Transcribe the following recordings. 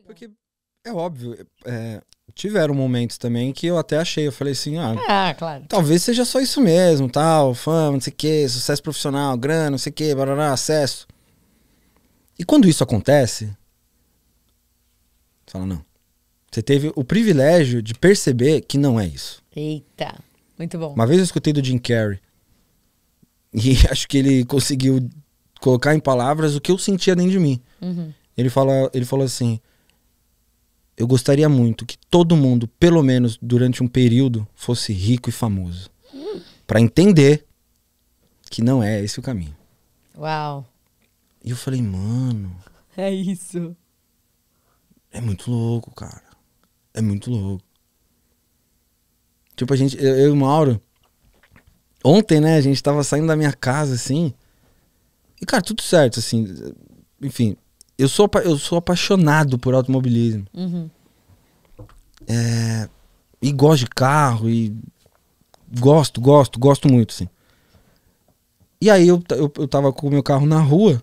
Porque é óbvio, tiveram momentos também que eu até achei, eu falei assim, claro. talvez seja só isso mesmo, tal, fama, não sei o que, sucesso profissional, grana, não sei o que, barará, acesso. E quando isso acontece, você fala, não. Você teve o privilégio de perceber que não é isso. Eita, muito bom. Uma vez eu escutei do Jim Carrey, e acho que ele conseguiu colocar em palavras o que eu sentia dentro de mim. Uhum. Ele falou assim, eu gostaria muito que todo mundo, pelo menos durante um período, fosse rico e famoso. Pra entender que não é esse o caminho. Uau. E eu falei, mano... É isso. É muito louco, cara. É muito louco. Tipo, eu e o Mauro... Ontem, né, a gente tava saindo da minha casa, assim... E, cara, tudo certo, assim... Enfim, eu sou apaixonado por automobilismo. Uhum. E gosto de carro, e... Gosto muito, assim. E aí eu tava com o meu carro na rua...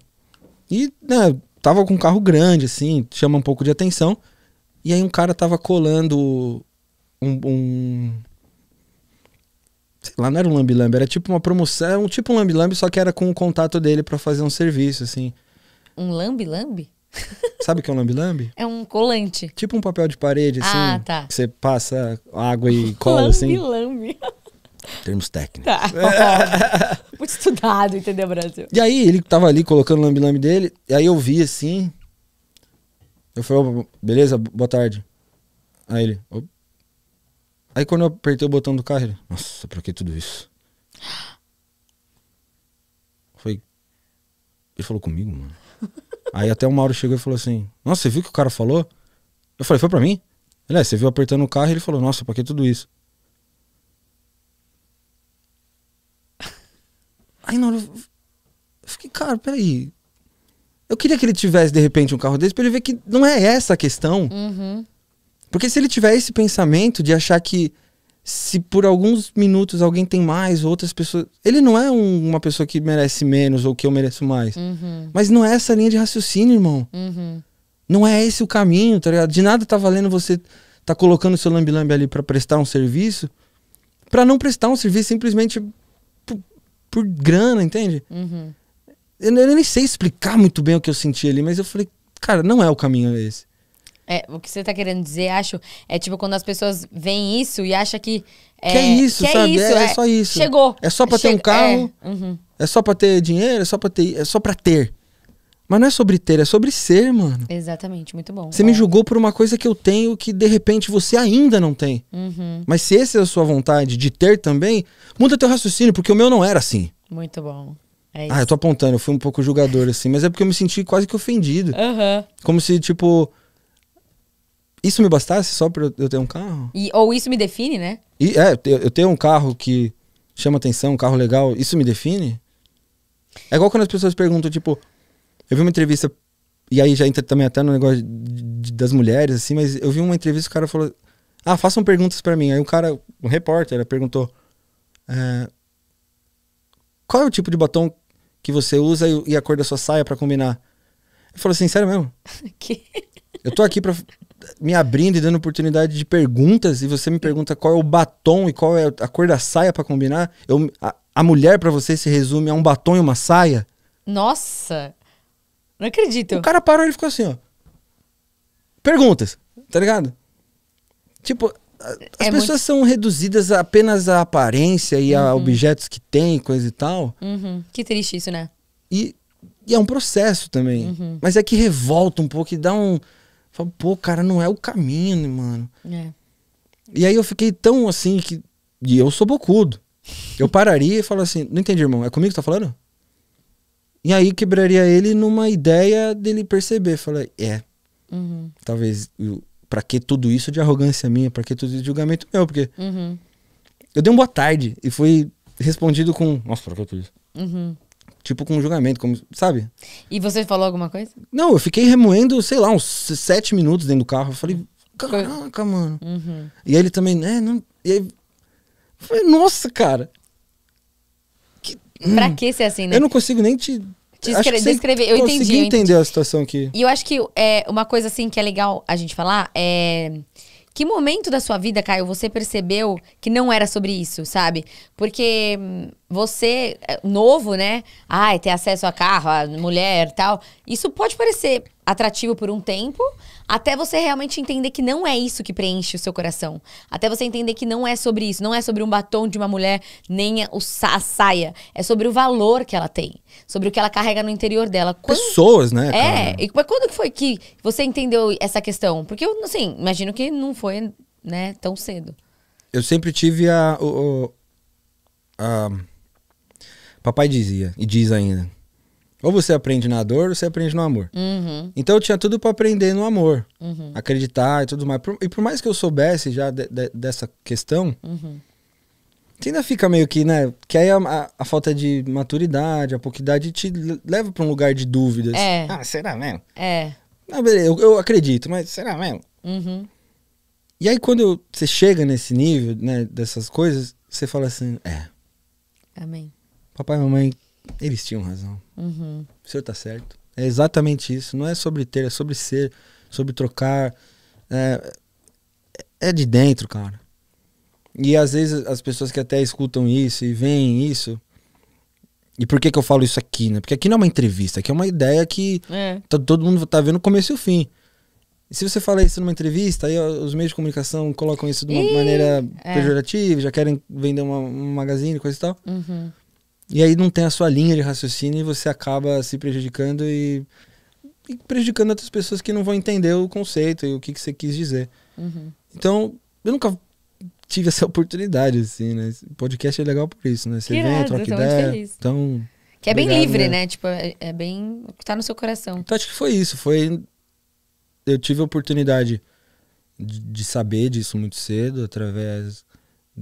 E, né, tava com um carro grande, assim, chama um pouco de atenção. E aí um cara tava colando sei lá, não era um lambi-lambi, era tipo uma promoção, tipo um lambi-lambi, só que era com o contato dele pra fazer um serviço, assim. Um lambi-lambi? Sabe o que é um lambi-lambi? É um colante. Tipo um papel de parede, assim. Ah, tá. Que você passa água e cola, assim. Lambi-lambi. Termos técnicos. Tá. Muito estudado, entendeu, Brasil? E aí ele tava ali colocando o lambi-lambi dele, e aí eu vi assim. Eu falei, beleza, boa tarde. Aí ele, opa. Aí quando eu apertei o botão do carro, ele, nossa, pra que tudo isso? Ele falou comigo, mano. Aí até o Mauro chegou e falou assim, nossa, você viu o que o cara falou? Eu falei, foi pra mim? Ele, você viu apertando o carro e ele falou, nossa, pra que tudo isso? Aí na hora eu fiquei, cara, peraí. Eu queria que ele tivesse, de repente, um carro desse pra ele ver que não é essa a questão. Uhum. Porque se ele tiver esse pensamento de achar que se por alguns minutos alguém tem mais, outras pessoas... Ele não é uma pessoa que merece menos ou que eu mereço mais. Uhum. Mas não é essa linha de raciocínio, irmão. Uhum. Não é esse o caminho, tá ligado? De nada tá valendo você tá colocando seu lambi-lambi ali pra prestar um serviço, pra não prestar um serviço simplesmente por grana, entende? Uhum. Eu nem sei explicar muito bem o que eu senti ali, mas eu falei, cara, não é o caminho esse. O que você tá querendo dizer, acho, é tipo quando as pessoas veem isso e acham que... Que é isso, sabe? É só isso. Chegou. É só pra ter um carro, Uhum. é só pra ter dinheiro, é só pra ter. Mas não é sobre ter, é sobre ser, mano. Exatamente, muito bom. Você me julgou por uma coisa que eu tenho que de repente você ainda não tem. Uhum. Mas se essa é a sua vontade de ter também, muda teu raciocínio, porque o meu não era assim. Muito bom. É isso. Eu tô apontando, eu fui um pouco julgador assim, mas é porque eu me senti quase que ofendido. Uhum. Como se, tipo, isso me bastasse só pra eu ter um carro? Ou isso me define, né? E eu tenho um carro que chama atenção, um carro legal, isso me define? É igual quando as pessoas perguntam, tipo, eu vi uma entrevista, e aí já entra também até no negócio das mulheres, assim, mas eu vi uma entrevista, o cara falou, façam perguntas pra mim. Aí um repórter, perguntou, qual é o tipo de batom que você usa e a cor da sua saia pra combinar? Ele falou assim, sério mesmo? Eu tô aqui pra me abrindo e dando oportunidade de perguntas, e você me pergunta qual é o batom e qual é a cor da saia pra combinar? A mulher pra você se resume a um batom e uma saia? Nossa! Não acredito. O cara parou e ele ficou assim, ó. Perguntas, tá ligado? Tipo, as pessoas são reduzidas apenas à aparência e a objetos que tem, coisa e tal. Uhum. Que triste isso, né? E é um processo também. Mas é que revolta um pouco e dá um... Fala, pô, cara, não é o caminho, mano. É. E aí eu fiquei tão assim que... E eu sou bocudo. Eu pararia e falaria assim, não entendi, irmão, é comigo que tá falando? E aí quebraria ele numa ideia dele perceber. Falei, talvez... Pra que tudo isso de arrogância minha? Pra que tudo isso de julgamento meu? Porque eu dei um boa tarde e fui respondido com... Nossa, pra que tudo isso? Tipo com um julgamento, como, sabe? E você falou alguma coisa? Não, eu fiquei remoendo, sei lá, uns 7 minutos dentro do carro. Eu falei, caraca, mano. E aí ele também, não... E aí, eu falei, nossa, cara. Pra que ser assim, né? Eu não consigo nem te Acho que você descrever. Eu entendi. consegui entender a situação aqui. E eu acho que uma coisa assim que é legal a gente falar é... Que momento da sua vida, Caio, você percebeu que não era sobre isso, sabe? Porque você, novo, né? Ai, ter acesso a carro, a mulher e tal. Isso pode parecer atrativo por um tempo, até você realmente entender que não é isso que preenche o seu coração. Até você entender que não é sobre isso. Não é sobre um batom de uma mulher, nem a saia. É sobre o valor que ela tem. Sobre o que ela carrega no interior dela. Pessoas, né, É, cara? mas quando que foi que você entendeu essa questão? Porque eu, assim, imagino que não foi, né, tão cedo. Eu sempre tive a- Papai dizia, e diz ainda. Ou você aprende na dor, ou você aprende no amor. Uhum, Então eu tinha tudo pra aprender no amor. uhum, Acreditar e tudo mais. E por mais que eu soubesse já dessa questão, uhum. você ainda fica meio que, né? Que aí a falta de maturidade, a pouca idade te leva pra um lugar de dúvidas. É. Ah, será mesmo? É. Não, beleza, eu acredito, mas será mesmo? Uhum. E aí quando você chega nesse nível, né, dessas coisas, você fala assim, Amém. papai e mamãe, eles tinham razão. Uhum. O senhor tá certo. É exatamente isso. Não é sobre ter, é sobre ser, sobre trocar. É de dentro, cara. E às vezes as pessoas que até escutam isso e veem isso. E por que eu falo isso aqui, né? Porque aqui não é uma entrevista, aqui é uma ideia que É. todo mundo tá vendo o começo e o fim. E se você fala isso numa entrevista, aí os meios de comunicação colocam isso de uma maneira pejorativa, já querem vender um magazine, coisa e tal. Uhum. E aí não tem a sua linha de raciocínio e você acaba se prejudicando e prejudicando outras pessoas que não vão entender o conceito e o que você quis dizer. Uhum. Então, eu nunca tive essa oportunidade, assim, né? Esse podcast é legal por isso, né? Você Que vem, irado, troca tô muito ideia. feliz. Então, Que é bem obrigado, livre, né? né? Tipo, é bem o que tá no seu coração. então acho que foi isso. Eu tive a oportunidade de saber disso muito cedo, através,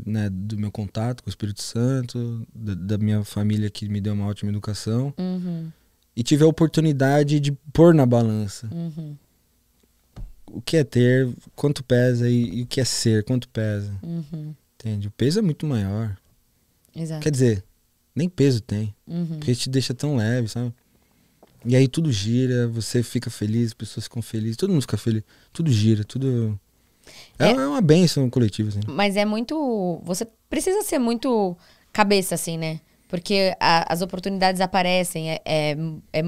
né, do meu contato com o Espírito Santo, da minha família que me deu uma ótima educação. Uhum. E tive a oportunidade de pôr na balança Uhum. o que é ter, quanto pesa e o que é ser, quanto pesa. Uhum. Entende? O peso é muito maior. Exato. Quer dizer, nem peso tem. Uhum. Porque te deixa tão leve, sabe? E aí tudo gira, você fica feliz, as pessoas ficam felizes, todo mundo fica feliz. Tudo gira, tudo... É uma bênção coletiva, assim. Mas é muito... Você precisa ser muito cabeça, assim, né? Porque as oportunidades aparecem, é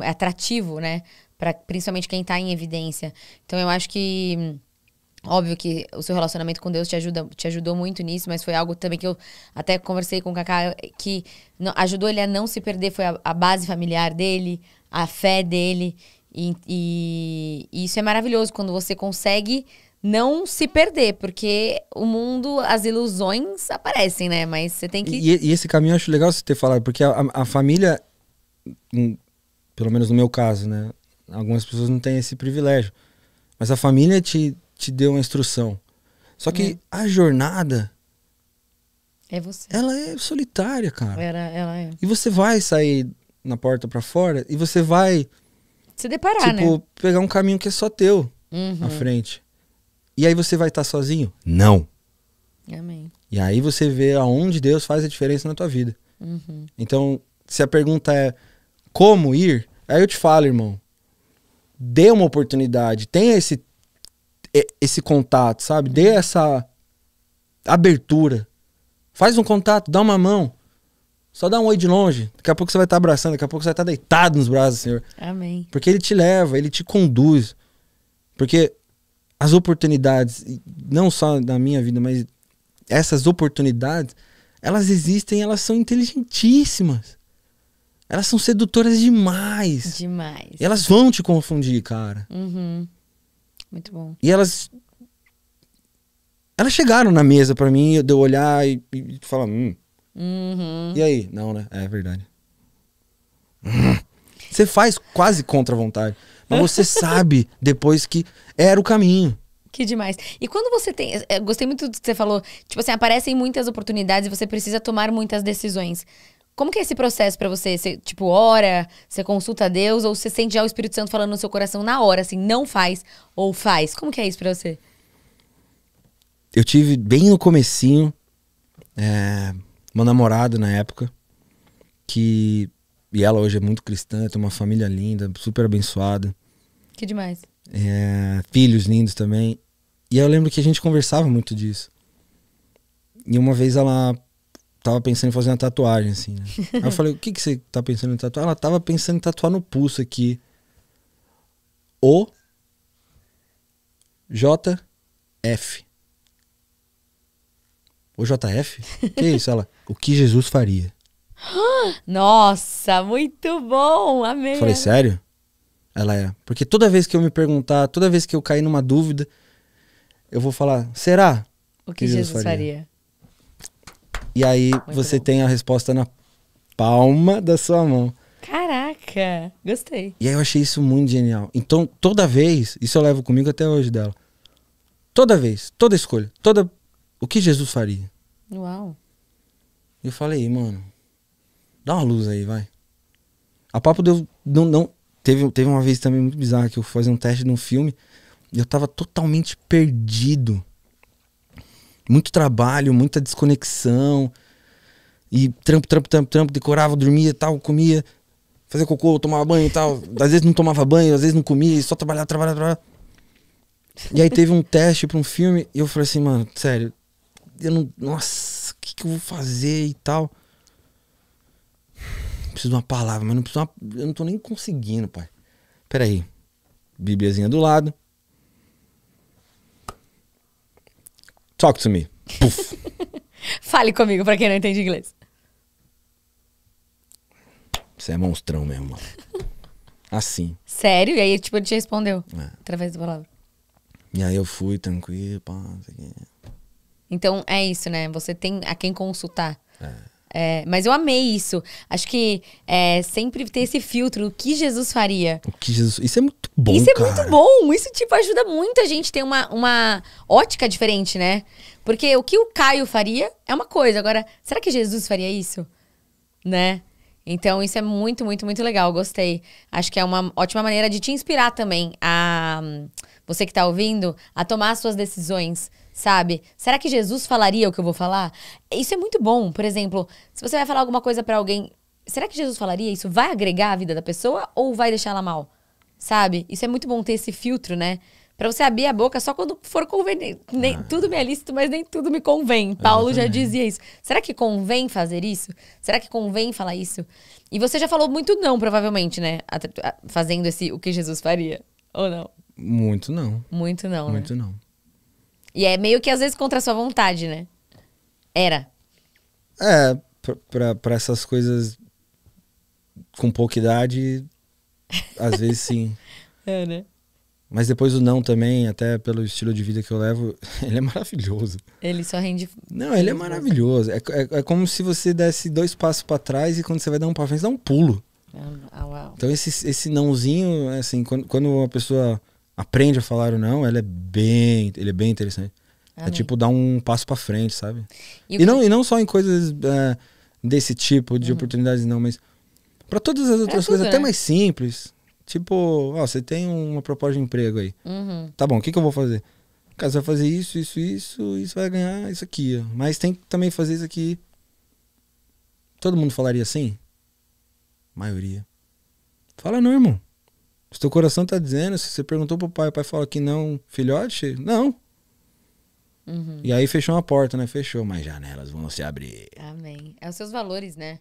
atrativo, né? Pra, principalmente quem tá em evidência. Então eu acho que... Óbvio que o seu relacionamento com Deus te ajudou muito nisso, mas foi algo também que eu até conversei com o Kaká, que ajudou ele a não se perder, foi a base familiar dele, a fé dele. E isso é maravilhoso, quando você consegue não se perder, porque o mundo, as ilusões aparecem, né? Mas você tem que... E esse caminho eu acho legal você ter falado, porque a família, pelo menos no meu caso, né? Algumas pessoas não têm esse privilégio. Mas a família te deu uma instrução. Só que a jornada, É você. ela é solitária, cara. Ela é. E você vai sair na porta pra fora e você vai, Se deparar, tipo, né? pegar um caminho que é só teu à frente. E aí você vai estar sozinho? Não. Amém. E aí você vê aonde Deus faz a diferença na tua vida. Uhum. Então, se a pergunta é como ir, aí eu te falo, irmão, dê uma oportunidade, tenha esse contato, sabe? Dê essa abertura. Faz um contato, dá uma mão. Só dá um oi de longe. Daqui a pouco você vai estar abraçando, daqui a pouco você vai estar deitado nos braços do Senhor. Amém. Porque Ele te leva, Ele te conduz. Porque as oportunidades, não só na minha vida, mas essas oportunidades, elas existem, elas são inteligentíssimas. Elas são sedutoras demais. Demais. E elas vão te confundir, cara. Uhum. Muito bom. E elas chegaram na mesa pra mim, de eu olhar e falar, Uhum. e aí? Não, né? É verdade. Você faz quase contra a vontade. Mas você sabe depois que era o caminho. Que demais. E quando você tem... Gostei muito do que você falou. Tipo assim, aparecem muitas oportunidades e você precisa tomar muitas decisões. Como que é esse processo pra você? Você, tipo, ora, você consulta a Deus ou você sente já o Espírito Santo falando no seu coração na hora, assim, não faz ou faz? Como que é isso pra você? Eu tive bem no comecinho uma namorada na época que E ela hoje é muito cristã, tem uma família linda, super abençoada. Que demais. Filhos lindos também. E eu lembro que a gente conversava muito disso. E uma vez ela tava pensando em fazer uma tatuagem, assim, né? Aí eu falei, o que você tá pensando em tatuar? Ela tava pensando em tatuar no pulso aqui. O JF. O JF? Que isso? Ela, o que Jesus faria? Nossa, muito bom. Amei. Eu falei, sério? Ela é. Porque toda vez que eu me perguntar, toda vez que eu cair numa dúvida, eu vou falar, será? O que Jesus faria? E aí você tem a resposta na palma da sua mão. Caraca, gostei. E aí eu achei isso muito genial. Então, toda vez, isso eu levo comigo até hoje dela. Toda vez, toda escolha, o que Jesus faria? Uau. Eu falei, mano, dá uma luz aí, vai. A papo deu, não, teve uma vez também muito bizarra que eu fui fazer um teste de um filme e eu tava totalmente perdido. Muito trabalho, muita desconexão. E trampo, decorava, dormia e tal, comia, fazia cocô, tomava banho e tal. Às vezes não tomava banho, às vezes não comia, só trabalhava. E aí teve um teste pra um filme e eu falei assim, mano, sério, eu não. Nossa, o que eu vou fazer e tal? Preciso de uma palavra, mas não preciso eu não tô nem conseguindo, pai. Pera aí. Bíbliazinha do lado. Talk to me. Puf. Fale comigo, pra quem não entende inglês. Você é monstrão mesmo, mano. Assim. Sério? E aí, tipo, ele te respondeu através da palavra. E aí eu fui tranquilo, pá, não sei o quê. Então, é isso, né? Você tem a quem consultar. Mas eu amei isso. Acho que sempre ter esse filtro. O que Jesus faria? O que Jesus... Isso é muito bom, Isso cara. é muito bom. Isso, tipo, ajuda muito a gente ter uma ótica diferente, né? Porque o que o Caio faria é uma coisa. Agora, será que Jesus faria isso? Né? Então, isso é muito, muito, muito legal. Gostei. Acho que é uma ótima maneira de te inspirar também a... Você que tá ouvindo, a tomar as suas decisões, sabe? Será que Jesus falaria o que eu vou falar? Isso é muito bom. Por exemplo, se você vai falar alguma coisa pra alguém, será que Jesus falaria? Isso vai agregar a vida da pessoa ou vai deixar ela mal? Sabe? Isso é muito bom ter esse filtro, né? Pra você abrir a boca só quando for conveniente. Tudo me é lícito, mas nem tudo me convém. Paulo já dizia isso. Será que convém fazer isso? Será que convém falar isso? E você já falou muito não, provavelmente, né? Fazendo o que Jesus faria. Ou não? Muito não. Muito não, Muito né? não. E é meio que às vezes contra a sua vontade, né? Era. Pra essas coisas com pouca idade, às vezes sim. Né? Mas depois o não também, até pelo estilo de vida que eu levo, ele é maravilhoso. Ele só rende... Não, ele é maravilhoso. É como se você desse 2 passos pra trás e quando você vai dar um pra frente, você dá um pulo. Uau. Então esse nãozinho, assim, quando uma pessoa aprende a falar o não, ele é bem interessante. Amém. É tipo dar um passo pra frente, sabe? E não só em coisas desse tipo de oportunidades, não, mas pra todas as outras coisas, tudo, até né? mais simples. Tipo, você tem uma proposta de emprego aí. Tá bom, o que eu vou fazer? Cara, você vai fazer isso vai ganhar isso aqui, ó. Mas tem que também fazer isso aqui. Todo mundo falaria assim? Maioria. Fala não, irmão. Se teu coração tá dizendo, se você perguntou pro pai, o pai fala que não, filhote, não. E aí fechou uma porta, né? Fechou, mas janelas vão se abrir. Amém. É os seus valores, né?